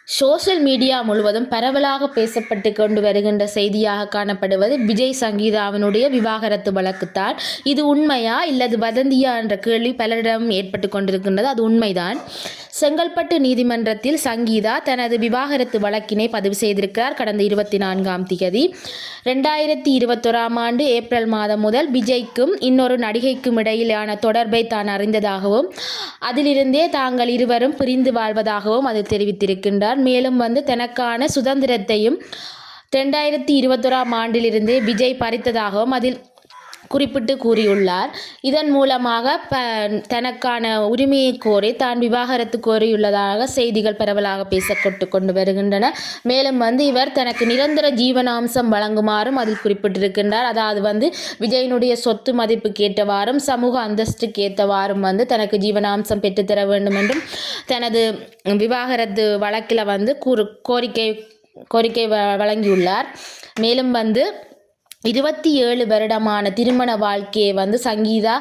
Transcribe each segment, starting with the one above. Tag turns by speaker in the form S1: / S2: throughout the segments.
S1: Social media முழுவதும் பரவலாக பேசப்பட்டு கொண்டு வருகின்ற செய்தியாக காணப்படுவது விஜய் சங்கீதாவினுடைய விவாகரத்து வழக்குத்தான். இது உண்மையா இல்லது வதந்தியா என்ற கேள்வி பலரிடம் ஏற்பட்டு கொண்டிருக்கின்றது. அது உண்மைதான். செங்கல்பட்டு நீதிமன்றத்தில் சங்கீதா தனது விவாகரத்து வழக்கினை பதிவு செய்திருக்கிறார். கடந்த 24ஆம் தேதி 2021ஆம் ஆண்டு ஏப்ரல் மாதம் முதல் விஜய்க்கும் இன்னொரு நடிகைக்கும் இடையிலான தொடர்பை தான் அறிந்ததாகவும் அதிலிருந்தே தாங்கள் இருவரும் பிரிந்து வாழ்வதாகவும் அது தெரிவித்திருக்கின்றார். மேலும் தனக்கான சுதந்திரத்தையும் 2021ஆம் ஆண்டிலிருந்தே விஜய் பறித்ததாகவும் அதில் குறிப்பிட்டு கூறியுள்ளார். இதன் மூலமாக தனக்கான உரிமையை கோரி தான் விவாகரத்து கோரியுள்ளதாக செய்திகள் பரவலாக பேசப்பட்டு கொண்டு வருகின்றன. மேலும் இவர் தனக்கு நிரந்தர ஜீவனாம்சம் வழங்குமாறும் அதில் குறிப்பிட்டிருக்கின்றார். அதாவது விஜயனுடைய சொத்து மதிப்புக்கு ஏற்றவாறும் சமூக அந்தஸ்துக்கு ஏற்றவாறும் தனக்கு ஜீவனாம்சம் பெற்றுத்தர வேண்டும் என்றும் தனது விவாகரத்து வழக்கில் கோரிக்கை வழங்கியுள்ளார். மேலும் 27 வருடமான திருமண வாழ்க்கையை சங்கீதா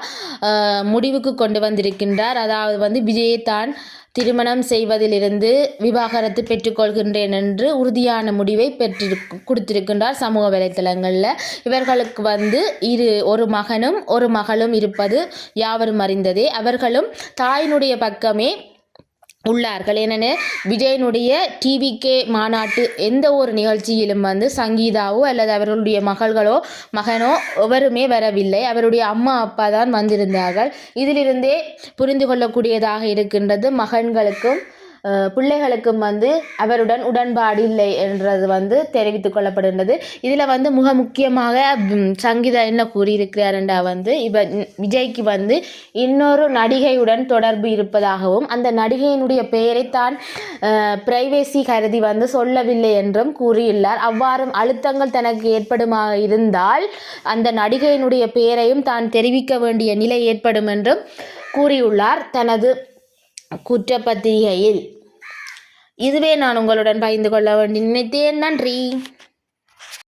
S1: முடிவுக்கு கொண்டு வந்திருக்கின்றார். அதாவது விஜயை தான் திருமணம் செய்வதிலிருந்து விவாகரத்து பெற்றுக்கொள்கின்றேன் என்று உறுதியான முடிவை கொடுத்திருக்கின்றார் சமூக வலைத்தளங்களில். இவர்களுக்கு ஒரு மகனும் ஒரு மகளும் இருப்பது யாவரும் அறிந்ததே. அவர்களும் தாயினுடைய பக்கமே உள்ளார்கள். ஏனெனில் விஜயனுடைய டிவிகே மாநாட்டு எந்த ஒரு நிகழ்ச்சியிலும் சங்கீதாவோ அல்லது அவர்களுடைய மகனோ எவருமே வரவில்லை. அவருடைய அம்மா அப்பா தான் வந்திருந்தார்கள். இதிலிருந்தே புரிந்து கொள்ளக்கூடியதாக இருக்கின்றது மகன்களுக்கும் பிள்ளைகளுக்கும் அவருடன் உடன்பாடு இல்லை என்றது தெரிவித்துக் கொள்ளப்படுகின்றது. இதில் மிக முக்கியமாக சங்கீதா என்ன கூறியிருக்கிறார்ன்றா விஜய்க்கு இன்னொரு நடிகையுடன் தொடர்பு இருப்பதாகவும் அந்த நடிகையினுடைய பெயரை தான் பிரைவேசி கருதி சொல்லவில்லை என்றும் கூறியுள்ளார். அவ்வாறு அழுத்தங்கள் தனக்கு ஏற்படுமாக இருந்தால் அந்த நடிகையினுடைய பெயரையும் தான் தெரிவிக்க வேண்டிய நிலை ஏற்படும் என்றும் கூறியுள்ளார் தனது குற்றப்பத்திரிகையில். இதுவே நான் உங்களுடன் பகிர்ந்து கொள்ள வேண்டி நினைத்தேன். நன்றி.